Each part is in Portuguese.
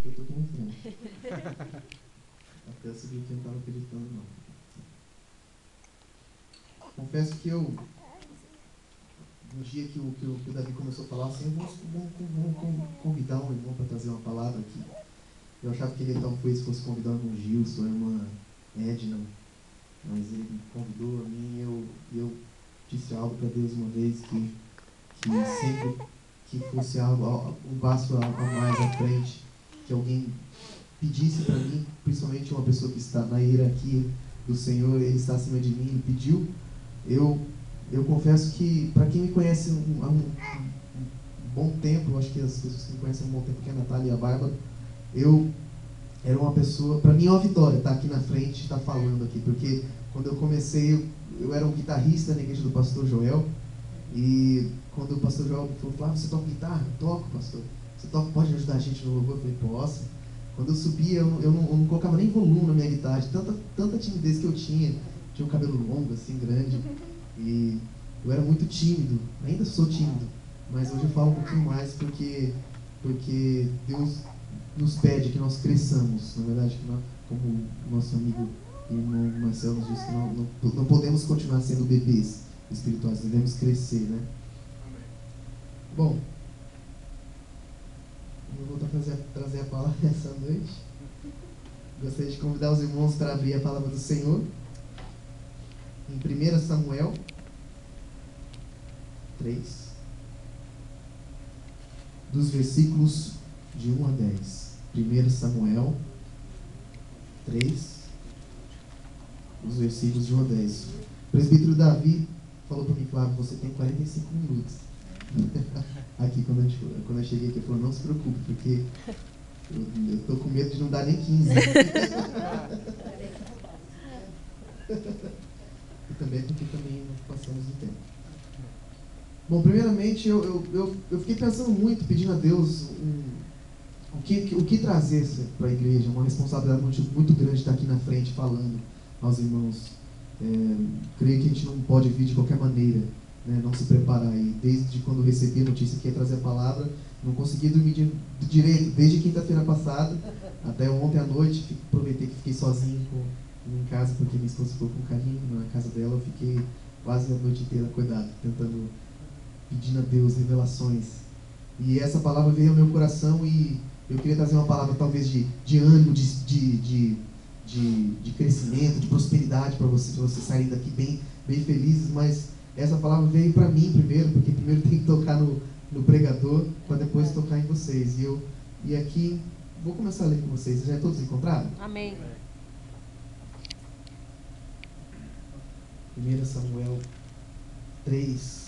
porque eu estou aqui na frente. Até eu subir aqui, eu não estava acreditando, não. Confesso que eu, no dia que o Davi começou a falar assim, vamos convidar um irmão para trazer uma palavra aqui. Eu achava que ele talvez fosse convidar o irmão Gilson, a irmã Edna, mas ele convidou a mim e eu disse algo para Deus uma vez que sempre que fosse algo, um passo a mais à frente, que alguém pedisse para mim, principalmente uma pessoa que está na hierarquia do Senhor, ele está acima de mim, ele pediu. Eu confesso que, para quem me conhece há um bom tempo, eu acho que as pessoas que me conhecem há um bom tempo, que é a Natália e a Bárbara, eu era uma pessoa, para mim é uma vitória estar aqui na frente, estar falando aqui, porque quando eu comecei, eu era um guitarrista na igreja do pastor Joel, e quando o pastor Joel falou, você toca guitarra? Toco, pastor. Você toca, pode ajudar a gente no louvor? Eu falei, posso. Quando eu subia, eu não colocava nem volume na minha guitarra, tanta timidez que eu tinha um cabelo longo, assim, grande, e eu era muito tímido, ainda sou tímido, mas hoje eu falo um pouquinho mais porque Deus nos pede que nós cresçamos, na verdade, que nós, como o nosso amigo e irmão Marcelo nos disse, que não podemos continuar sendo bebês espirituais, devemos crescer, né? Bom, eu vou trazer a palavra essa noite. Gostaria de convidar os irmãos para abrir a palavra do Senhor em 1 Samuel 3, dos versículos de 1 a 10. 1 Samuel 3, dos versículos de 1 a 10. O presbítero Davi falou para mim, Flávio, você tem 45 minutos. Aqui, quando eu cheguei aqui, ele falou, não se preocupe, porque eu estou com medo de não dar nem 15. E também porque também nós passamos o tempo. Bom, primeiramente, eu fiquei pensando muito, pedindo a Deus o que trazer para a igreja, uma responsabilidade muito grande estar aqui na frente falando aos irmãos. Creio que a gente não pode vir de qualquer maneira, né, não se preparar. E desde quando eu recebi a notícia que ia trazer a palavra, não consegui dormir direito, desde quinta-feira passada até ontem à noite. Aproveitei que fiquei sozinho em casa, porque minha esposa ficou com carinho na casa dela. Eu fiquei quase a noite inteira acordado, pedindo a Deus revelações. E essa palavra veio ao meu coração e eu queria trazer uma palavra talvez de ânimo, de crescimento, de prosperidade para vocês saírem daqui bem felizes. Mas essa palavra veio para mim primeiro, porque primeiro tem que tocar no pregador para depois tocar em vocês. E aqui, vou começar a ler com vocês. Vocês já todos encontraram? Amém. 1 Samuel 3,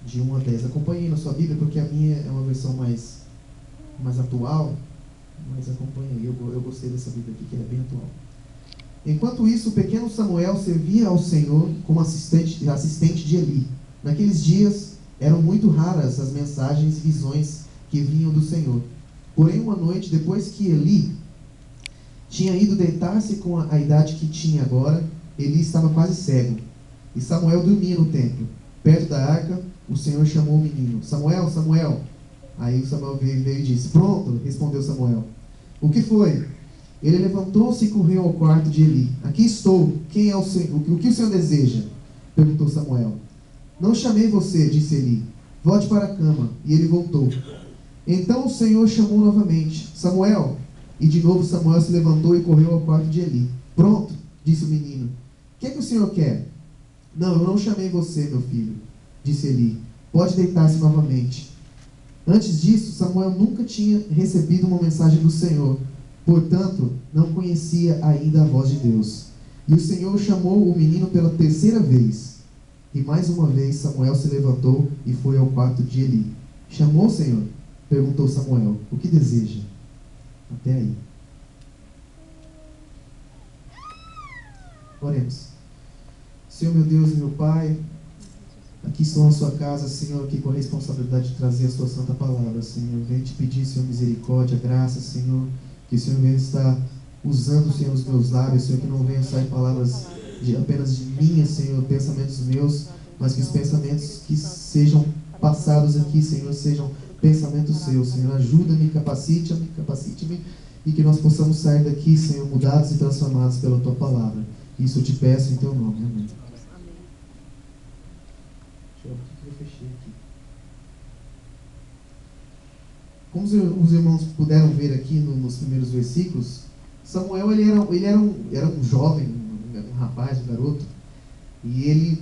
de 1 a 10. Acompanhe na sua Bíblia, porque a minha é uma versão mais atual, mas acompanhe aí. Eu gostei dessa Bíblia aqui, que é bem atual. Enquanto isso, o pequeno Samuel servia ao Senhor como assistente de Eli. Naqueles dias, eram muito raras as mensagens e visões que vinham do Senhor. Porém, uma noite, depois que Eli tinha ido deitar-se com a idade que tinha agora, Eli estava quase cego, e Samuel dormia no templo. Perto da arca, o Senhor chamou o menino. Samuel, Samuel. Aí o Samuel veio e disse, pronto, respondeu Samuel. O que foi? Ele levantou-se e correu ao quarto de Eli. Aqui estou, quem é o Senhor? O que o Senhor deseja? Perguntou Samuel. Não chamei você, disse Eli. Volte para a cama. E ele voltou. Então o Senhor chamou novamente, Samuel. E de novo Samuel se levantou e correu ao quarto de Eli. Pronto, disse o menino. O que é que o Senhor quer? Não, eu não chamei você, meu filho, disse Eli. Pode deitar-se novamente. Antes disso, Samuel nunca tinha recebido uma mensagem do Senhor. Portanto, não conhecia ainda a voz de Deus. E o Senhor chamou o menino pela terceira vez. E mais uma vez Samuel se levantou e foi ao quarto de Eli. Chamou, Senhor? Perguntou Samuel. O que deseja? Até aí. Oremos. Senhor, meu Deus e meu Pai, aqui estou na sua casa, Senhor, aqui com a responsabilidade de trazer a sua santa palavra, Senhor. Venho te pedir, Senhor, misericórdia, graça, Senhor, que o Senhor venha estar usando, Senhor, os meus lábios, Senhor, que não venham sair palavras apenas de minhas, Senhor, pensamentos meus, mas que os pensamentos que sejam passados aqui, Senhor, sejam pensamento seu, Senhor. Ajuda-me, capacite-me, e que nós possamos sair daqui, Senhor, mudados e transformados pela Tua palavra. Isso eu te peço em Teu nome. Amém. Eu fechei aqui. Como os irmãos puderam ver aqui nos primeiros versículos, Samuel ele era um jovem, um rapaz, um garoto, e ele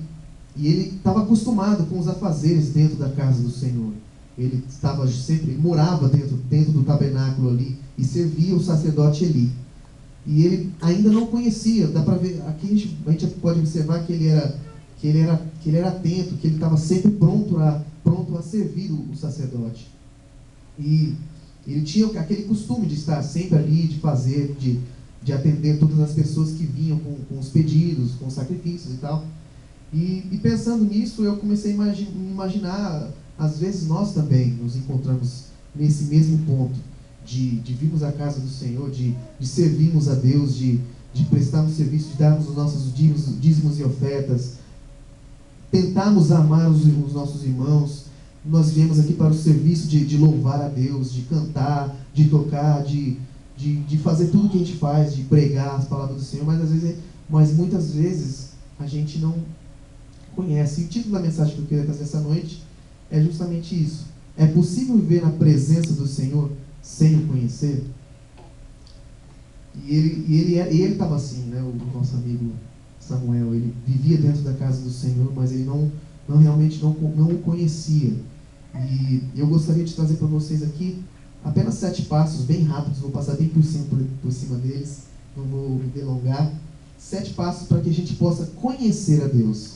estava acostumado com os afazeres dentro da casa do Senhor. Ele morava dentro do tabernáculo ali e servia o sacerdote Eli. E ele ainda não conhecia, dá para ver, aqui a gente pode observar que ele era atento, que ele estava sempre pronto a servir o sacerdote. E ele tinha aquele costume de estar sempre ali, de atender todas as pessoas que vinham com os pedidos, com os sacrifícios e tal. E pensando nisso, eu comecei a imaginar, às vezes nós também nos encontramos nesse mesmo ponto, de virmos à casa do Senhor, de servirmos a Deus, de prestarmos serviço, de darmos os nossos dízimos e ofertas, tentarmos amar os nossos irmãos. Nós viemos aqui para o serviço de louvar a Deus, de cantar, de tocar, de fazer tudo o que a gente faz, de pregar as palavras do Senhor, mas muitas vezes a gente não conhece. E o título da mensagem que eu queria trazer essa noite é justamente isso. É possível viver na presença do Senhor sem o conhecer? E ele estava assim, né? O nosso amigo Samuel, ele vivia dentro da casa do Senhor, mas ele realmente não o conhecia. E eu gostaria de trazer para vocês aqui apenas 7 passos bem rápidos, vou passar bem por cima deles, não vou me delongar. 7 passos para que a gente possa conhecer a Deus.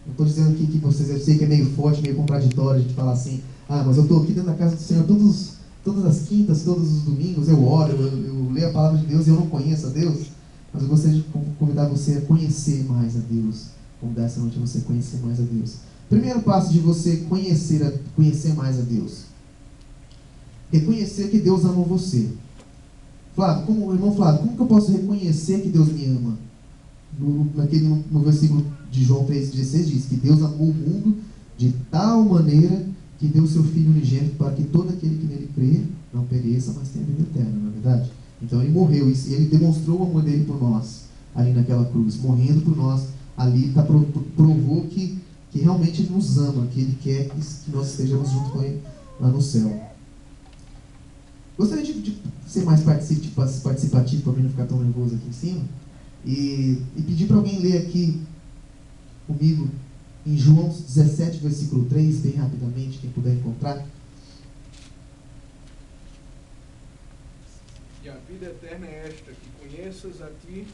Não estou dizendo aqui que vocês, eu sei que é meio forte, meio contraditório a gente falar assim, mas eu estou aqui dentro da casa do Senhor todas as quintas, todos os domingos, eu oro, eu leio a palavra de Deus e eu não conheço a Deus. Mas eu gostaria de convidar você a conhecer mais a Deus. Convidar essa noite a você conhecer mais a Deus. Primeiro passo de você conhecer mais a Deus. Reconhecer que Deus ama você. Flávio, irmão Flávio, como que eu posso reconhecer que Deus me ama? No versículo de João 3,16 diz que Deus amou o mundo de tal maneira que deu o seu Filho unigênito para que todo aquele que nele crê não pereça, mas tenha vida eterna, não é verdade? Então ele morreu, e ele demonstrou o amor dele por nós, ali naquela cruz, morrendo por nós, ali provou que realmente ele nos ama, que ele quer que nós estejamos junto com ele lá no céu. Gostaria de ser mais participativo, para mim não ficar tão nervoso aqui em cima, e pedir para alguém ler aqui comigo em João 17, versículo 3, bem rapidamente, quem puder encontrar. E a vida eterna é esta, que conheças a Ti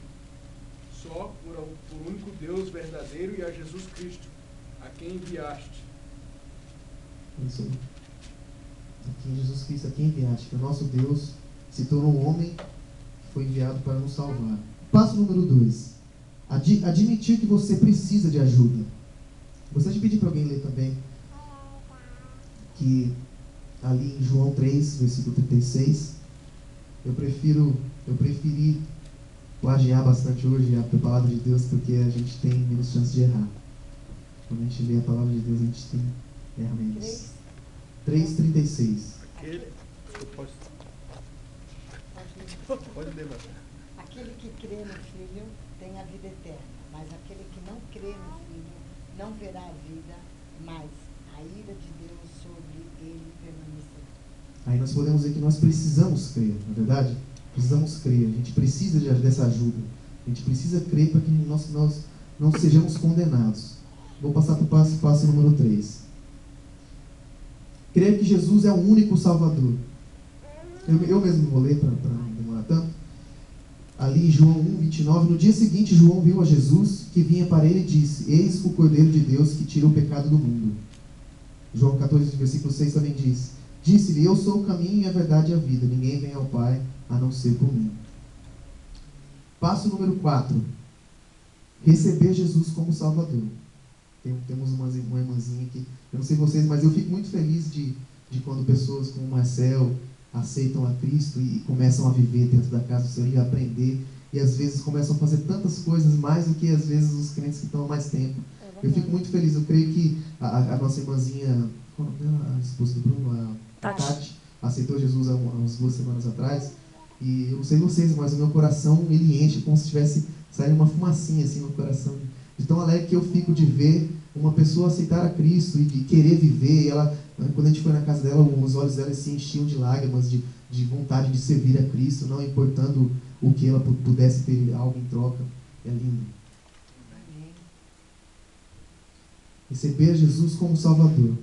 só por único Deus verdadeiro e a Jesus Cristo, a quem enviaste. Isso. A quem Jesus Cristo, a quem enviaste, que o nosso Deus se tornou um homem que foi enviado para nos salvar. Passo número 2. Admitir que você precisa de ajuda. Gostaria de pedir para alguém ler também que ali em João 3, versículo 36, eu preferi plagiar bastante hoje a palavra de Deus, porque a gente tem menos chance de errar. Quando a gente lê a palavra de Deus, a gente erra menos. 3,36. Pode ler, Aquele que crê no Filho tem a vida eterna, mas aquele que não crê no Filho não verá a vida, mas a ira de Deus sobre ele permanecerá. Aí nós podemos ver que nós precisamos crer, não é verdade? Precisamos crer, a gente precisa dessa ajuda. A gente precisa crer para que nós não sejamos condenados. Vou passar para o passo número 3. Crer que Jesus é o único Salvador. Eu mesmo vou ler para não demorar tanto. Ali em João 1,29, no dia seguinte João viu a Jesus que vinha para ele e disse: Eis o Cordeiro de Deus que tira o pecado do mundo. João 14, versículo 6 também diz: Disse-lhe: Eu sou o caminho e a verdade e a vida. Ninguém vem ao Pai a não ser por mim. Passo número 4. Receber Jesus como Salvador. Temos uma irmãzinha aqui. Eu não sei vocês, mas eu fico muito feliz de quando pessoas como o Marcel aceitam a Cristo e começam a viver dentro da casa do Senhor e aprender. E às vezes começam a fazer tantas coisas mais do que às vezes os crentes que estão há mais tempo. Eu fico muito feliz. Eu creio que a nossa irmãzinha, qual é o nome dela? A esposa do Bruno, a Tati, aceitou Jesus há umas 2 semanas atrás. E eu não sei vocês, mas o meu coração, ele enche como se tivesse saído uma fumacinha assim no coração. De tão alegre que eu fico de ver uma pessoa aceitar a Cristo e de querer viver. E ela, quando a gente foi na casa dela, os olhos dela se enchiam de lágrimas, de vontade de servir a Cristo, não importando o que ela pudesse ter algo em troca. É lindo. Receber Jesus como Salvador.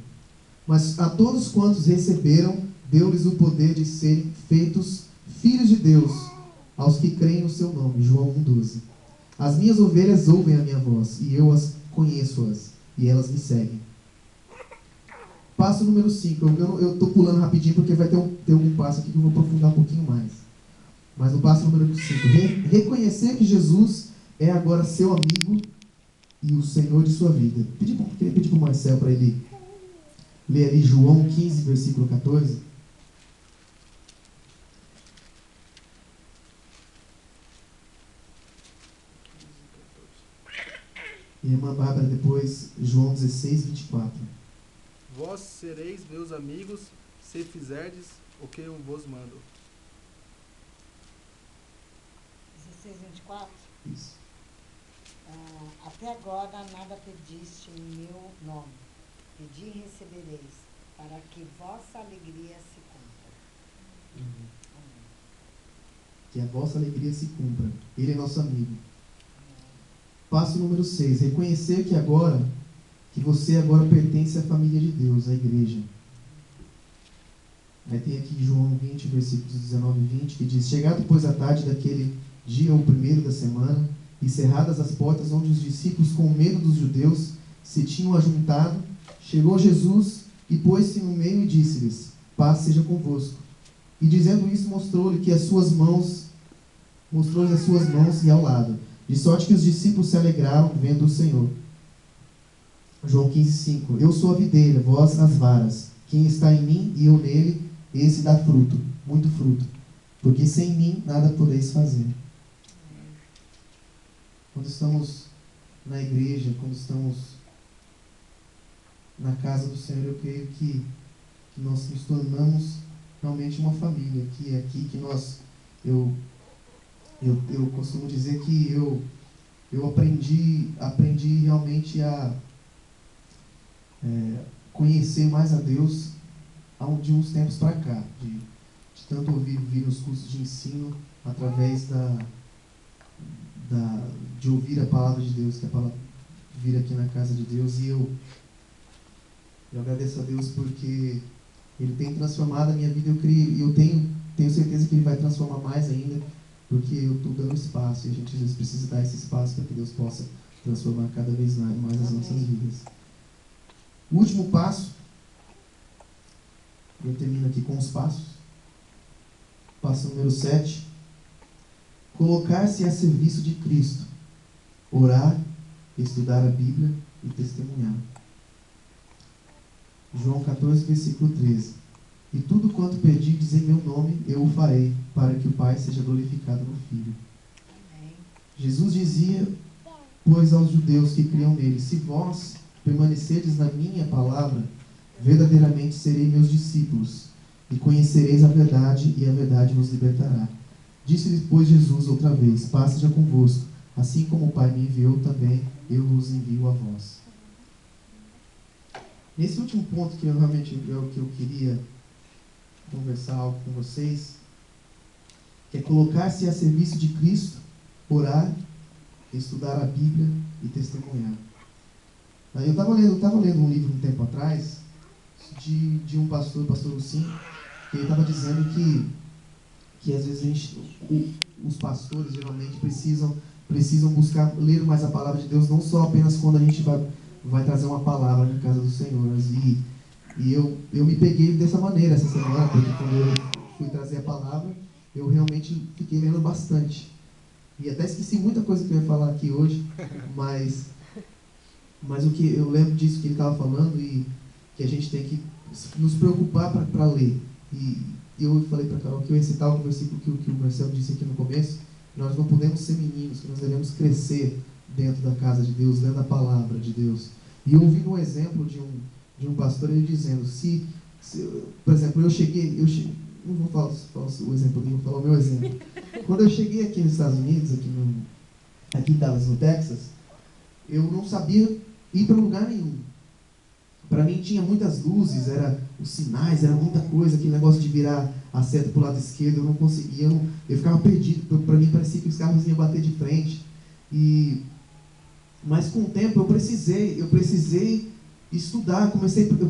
Mas a todos quantos receberam, deu-lhes o poder de serem feitos filhos de Deus, aos que creem no seu nome. João 1,12. As minhas ovelhas ouvem a minha voz, e eu as conheço-as, e elas me seguem. Passo número 5. Eu estou pulando rapidinho, porque vai ter algum passo aqui que eu vou aprofundar um pouquinho mais. Mas no passo número 5. Reconhecer que Jesus é agora seu amigo e o Senhor de sua vida. Queria pedir para o Marcel para ele ler ali João 15, versículo 14. E a irmã Bárbara depois, João 16, 24. Vós sereis meus amigos, se fizerdes o que eu vos mando. 16, 24. Isso. Até agora nada pediste em meu nome. Pedi e recebereis, para que vossa alegria se cumpra. Amém. Que a vossa alegria se cumpra. Ele é nosso amigo. Passo número 6. Reconhecer que você agora pertence à família de Deus, à igreja. Aí tem aqui João 20, versículos 19 e 20, que diz: chegado, pois, a tarde daquele dia, o primeiro da semana, e cerradas as portas onde os discípulos, com medo dos judeus, se tinham ajuntado, chegou Jesus e pôs-se no meio e disse-lhes: paz seja convosco. E dizendo isso, mostrou-lhes as suas mãos e ao lado. De sorte que os discípulos se alegraram vendo o Senhor. João 15, 5. Eu sou a videira, vós as varas. Quem está em mim e eu nele, esse dá fruto, muito fruto. Porque sem mim nada podeis fazer. Quando estamos na igreja, quando estamos na casa do Senhor, eu creio que nós nos tornamos realmente uma família. Que é aqui que eu costumo dizer que eu aprendi realmente a conhecer mais a Deus de uns tempos para cá, de tanto ouvir os cursos de ensino através de ouvir a palavra de Deus, que a palavra vir aqui na casa de Deus, e eu agradeço a Deus porque Ele tem transformado a minha vida. Eu tenho certeza que Ele vai transformar mais ainda, porque eu estou dando espaço, e a gente às vezes precisa dar esse espaço para que Deus possa transformar cada vez mais as nossas vidas. O último passo, eu termino aqui com os passos. Passo número 7. Colocar-se a serviço de Cristo. Orar, estudar a Bíblia e testemunhar. João 14, versículo 13. E tudo quanto pedirdes em meu nome, eu o farei, para que o Pai seja glorificado no Filho. Amém. Jesus dizia, pois, aos judeus que criam nele: se vós permanecerdes na minha palavra, verdadeiramente serei meus discípulos, e conhecereis a verdade, e a verdade vos libertará. Disse-lhes, pois, Jesus outra vez: paz seja convosco, assim como o Pai me enviou, também eu vos envio a vós. Nesse último ponto, que realmente é o que eu queria conversar algo com vocês, que é colocar-se a serviço de Cristo, orar, estudar a Bíblia e testemunhar. Eu estava lendo um livro um tempo atrás, de um pastor Lucim, que ele estava dizendo que às vezes os pastores geralmente precisam buscar ler mais a palavra de Deus, não só apenas quando a gente vai trazer uma palavra na casa do Senhor. E eu me peguei dessa maneira essa semana, porque quando eu fui trazer a palavra, eu realmente fiquei lendo bastante. E até esqueci muita coisa que eu ia falar aqui hoje, mas o que eu lembro disso que ele estava falando, e que a gente tem que nos preocupar para ler. E eu falei para a Carol que eu ia citar um versículo que o Marcelo disse aqui no começo: que nós não podemos ser meninos, que nós devemos crescer dentro da casa de Deus, lendo a palavra de Deus. E eu ouvi um exemplo de um pastor, ele dizendo, por exemplo, eu cheguei, não vou falar o exemplo dele, vou falar o meu exemplo. Quando eu cheguei aqui nos Estados Unidos, aqui em Dallas, no Texas, eu não sabia ir para lugar nenhum. Para mim tinha muitas luzes, era os sinais, era muita coisa, aquele negócio de virar a seta para o lado esquerdo, eu não conseguia, eu ficava perdido. Para mim parecia que os carros iam bater de frente. Mas com o tempo eu precisei estudar, eu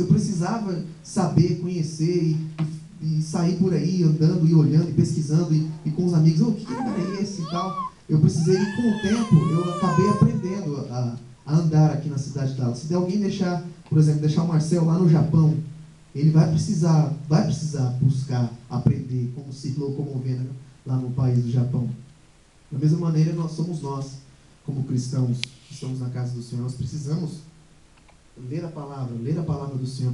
precisava saber, conhecer e sair por aí andando e olhando e pesquisando e com os amigos, o que cara é esse e tal. Eu precisei, e com o tempo eu acabei aprendendo a andar aqui na cidade de Dallas. Se alguém por exemplo, deixar o Marcel lá no Japão, ele vai precisar buscar aprender como se locomover, né, lá no país do Japão. Da mesma maneira, nós, como cristãos, que estamos na casa do Senhor, nós precisamos ler a palavra do Senhor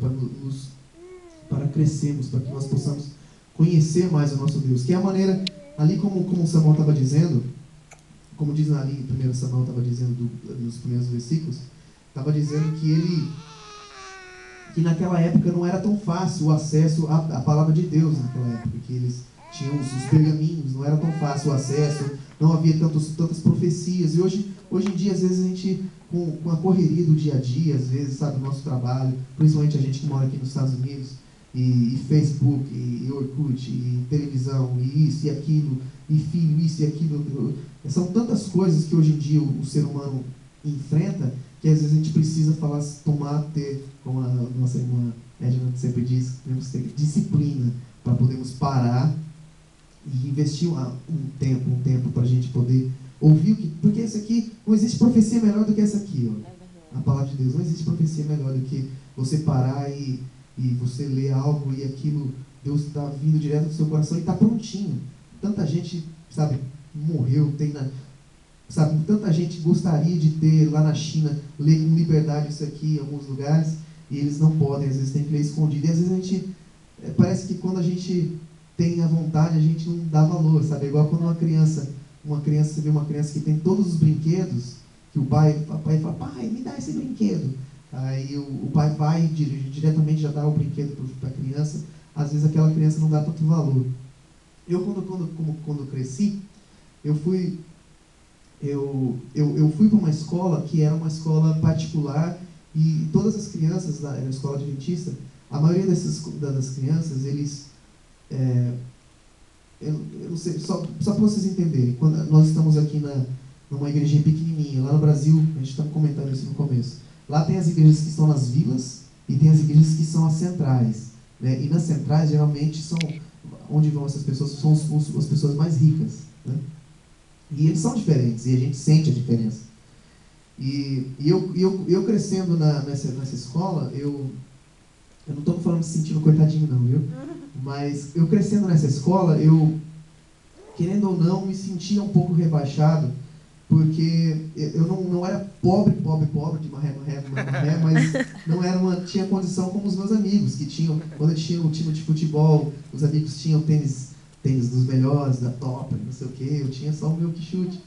para crescermos, para que nós possamos conhecer mais o nosso Deus. Que é a maneira, ali como o Samuel estava dizendo, como diz ali, em 1 Samuel estava dizendo nos primeiros versículos, estava dizendo que naquela época não era tão fácil o acesso à palavra de Deus, naquela época, que eles tinham os pergaminhos, não era tão fácil o acesso, não havia tantas profecias. E hoje em dia, às vezes, a gente, com a correria do dia a dia, às vezes, sabe, o nosso trabalho, principalmente a gente que mora aqui nos Estados Unidos, e Facebook, e Orkut, e televisão, e isso e aquilo, e filho, isso e aquilo. São tantas coisas que hoje em dia o ser humano enfrenta, que às vezes a gente precisa ter, como a nossa irmã Edna sempre diz, temos que ter disciplina para podermos parar e investir um tempo para a gente poder ouvir porque esse aqui, não existe profecia melhor do que essa aqui, ó. A palavra de Deus, não existe profecia melhor do que você parar e você ler algo e aquilo, Deus está vindo direto do seu coração e está prontinho. Tanta gente, sabe, morreu, tanta gente gostaria de ter lá na China, ler com liberdade isso aqui em alguns lugares, e eles não podem, às vezes tem que ler escondido. E às vezes a gente, parece que quando a gente tem a vontade, a gente não dá valor, sabe? É igual quando você vê uma criança que tem todos os brinquedos, que o pai fala, pai, me dá esse brinquedo. Aí o pai vai diretamente já dá o brinquedo para a criança. Às vezes aquela criança não dá tanto valor. Eu, quando cresci, eu fui para uma escola que era uma escola particular, e todas as crianças era uma escola adventista. A maioria das crianças, eles... eu não sei, só para vocês entenderem, quando nós estamos aqui numa igrejinha pequenininha, lá no Brasil, a gente estava comentando isso no começo, lá tem as igrejas que estão nas vilas e tem as igrejas que são as centrais, né? E nas centrais, geralmente, são onde vão essas pessoas, são as pessoas mais ricas, né? E eles são diferentes, e a gente sente a diferença. E eu crescendo nessa escola, eu não estou falando me sentindo coitadinho não, viu? Mas eu crescendo nessa escola, eu, querendo ou não, me sentia um pouco rebaixado, porque eu não era pobre de maré, mas não tinha condição como os meus amigos, que tinham, quando tinha um time de futebol, os amigos tinham tênis dos melhores, da top, não sei o que, eu tinha só o meu que chute.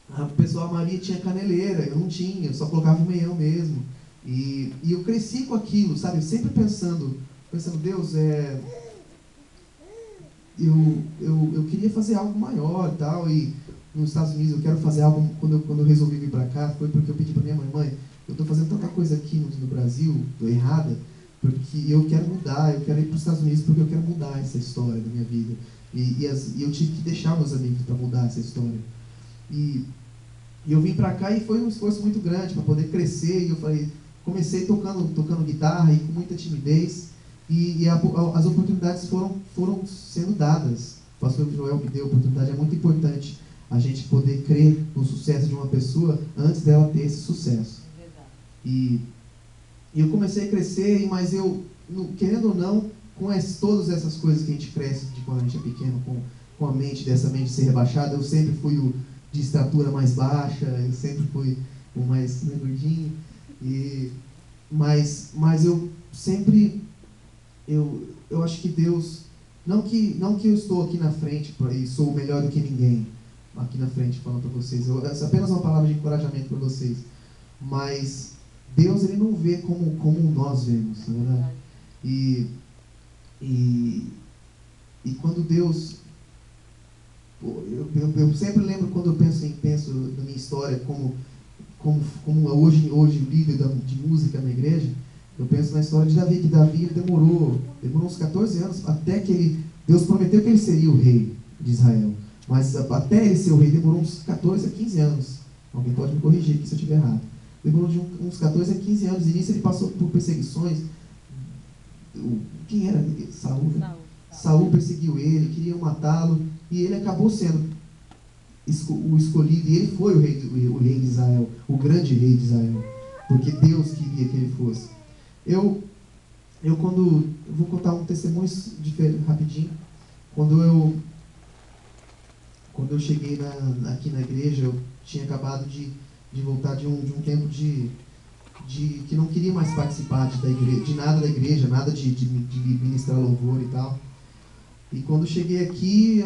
O pessoal, a Maria tinha caneleira, eu não tinha, eu só colocava o meião mesmo. E eu cresci com aquilo, sabe? Sempre pensando, Deus, eu queria fazer algo maior e tal, e nos Estados Unidos eu quero fazer algo. Quando eu resolvi vir para cá, foi porque eu pedi para minha mãe, eu estou fazendo tanta coisa aqui no Brasil, errada, porque eu quero mudar, eu quero ir para os Estados Unidos porque eu quero mudar essa história da minha vida. E eu tive que deixar meus amigos para mudar essa história. E eu vim para cá e foi um esforço muito grande para poder crescer. E eu comecei tocando guitarra e com muita timidez. E as oportunidades foram sendo dadas. O pastor Joel me deu a oportunidade. É muito importante a gente poder crer no sucesso de uma pessoa antes dela ter esse sucesso. E eu comecei a crescer, mas eu, querendo ou não, com todas essas coisas que a gente cresce de quando a gente é pequeno, com a mente, dessa mente ser rebaixada, eu sempre fui o de estatura mais baixa, eu sempre fui o mais gordinho. Mas eu sempre... Eu acho que Deus, não que eu estou aqui na frente e sou melhor do que ninguém, aqui na frente falando para vocês. Essa é apenas uma palavra de encorajamento para vocês. Mas Deus, ele não vê como nós vemos, na verdade. E quando Deus... Eu sempre lembro quando eu penso na minha história como hoje líder de música na igreja. Eu penso na história de Davi, que Davi demorou uns 14 anos até que Deus prometeu que ele seria o rei de Israel. Mas até ele ser o rei demorou uns 14 a 15 anos. Alguém pode me corrigir aqui se eu estiver errado. Demorou de uns 14 a 15 anos. E nisso ele passou por perseguições. Quem era? Saul. Saul perseguiu ele, queria matá-lo. E ele acabou sendo o escolhido. E ele foi o rei de Israel. O grande rei de Israel. Porque Deus queria que ele fosse. Eu vou contar um testemunho rapidinho. Quando eu cheguei aqui na igreja, eu tinha acabado de voltar de um tempo de que não queria mais participar de nada da igreja, nada de ministrar louvor e tal. E quando cheguei aqui,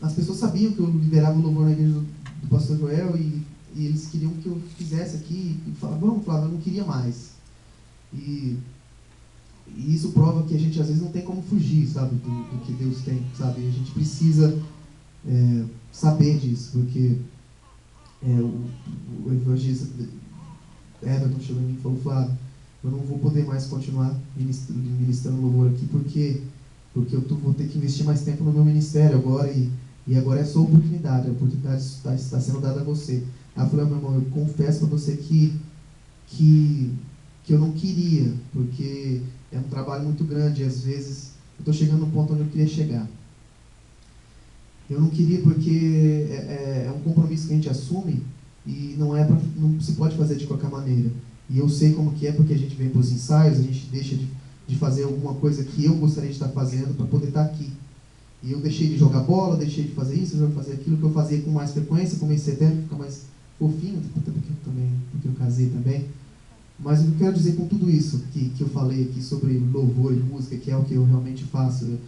as pessoas sabiam que eu liderava o louvor na igreja do pastor Joel e eles queriam que eu fizesse aqui. E falavam, vamos, Flávio, eu não queria mais. E isso prova que a gente às vezes não tem como fugir, sabe, do que Deus tem, sabe? A gente precisa saber disso, porque o evangelista Everton chegou em mim e falou, Flávio, eu não vou poder mais continuar ministrando louvor aqui, porque eu vou ter que investir mais tempo no meu ministério agora, e agora é a sua oportunidade, a oportunidade está sendo dada a você. Aí eu falei, meu irmão, eu confesso para você que eu não queria, porque é um trabalho muito grande, e às vezes eu estou chegando no ponto onde eu queria chegar. Eu não queria porque é um compromisso que a gente assume e não se pode fazer de qualquer maneira. E eu sei como que é, porque a gente vem para os ensaios, a gente deixa de fazer alguma coisa que eu gostaria de estar fazendo para poder estar aqui. E eu deixei de jogar bola, deixei de fazer isso, de fazer aquilo que eu fazia com mais frequência, comecei até a ficar mais fofinho, porque eu casei também. Mas eu quero dizer com tudo isso que eu falei aqui sobre louvor e música, que é o que eu realmente faço.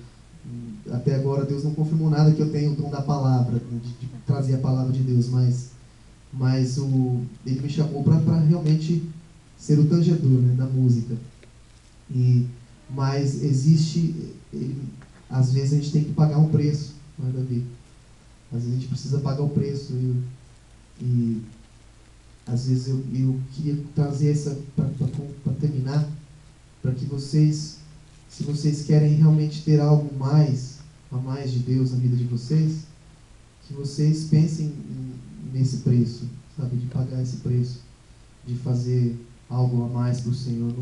Até agora Deus não confirmou nada que eu tenho o dom da palavra, de trazer a palavra de Deus, mas ele me chamou para realmente ser o tangedor, né, da música. Mas existe, às vezes a gente tem que pagar um preço, não é, Davi? Às vezes a gente precisa pagar o preço e às vezes eu queria trazer essa para terminar, para que vocês, se vocês querem realmente ter algo a mais de Deus na vida de vocês, que vocês pensem nesse preço, sabe, de pagar esse preço, de fazer algo a mais para o Senhor.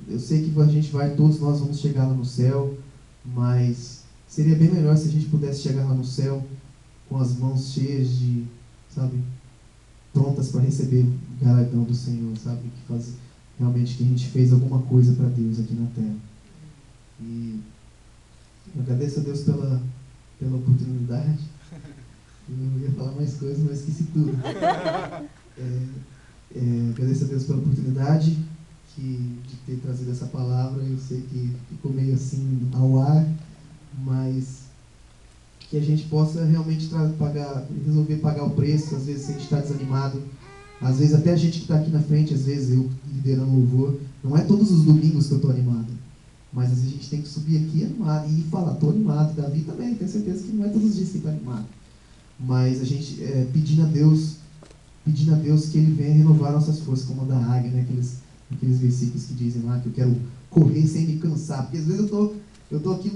Eu sei que todos nós vamos chegar lá no céu, mas seria bem melhor se a gente pudesse chegar lá no céu com as mãos cheias de, sabe, prontas para receber o galardão do Senhor, sabe? Realmente que a gente fez alguma coisa para Deus aqui na terra. E eu agradeço a Deus pela oportunidade. Eu ia falar mais coisas, mas esqueci tudo. Agradeço a Deus pela oportunidade de ter trazido essa palavra. Eu sei que ficou meio assim ao ar, mas que a gente possa realmente resolver pagar o preço. Às vezes a gente está desanimado, às vezes até a gente que está aqui na frente, às vezes eu liderando louvor, não é todos os domingos que eu estou animado, mas às vezes a gente tem que subir aqui animado e falar, estou animado. Davi também, tenho certeza que não é todos os dias que está animado, mas a gente pedindo a Deus que Ele venha renovar nossas forças, como a da águia, né? Aqueles versículos que dizem lá que eu quero correr sem me cansar, porque às vezes eu estou aqui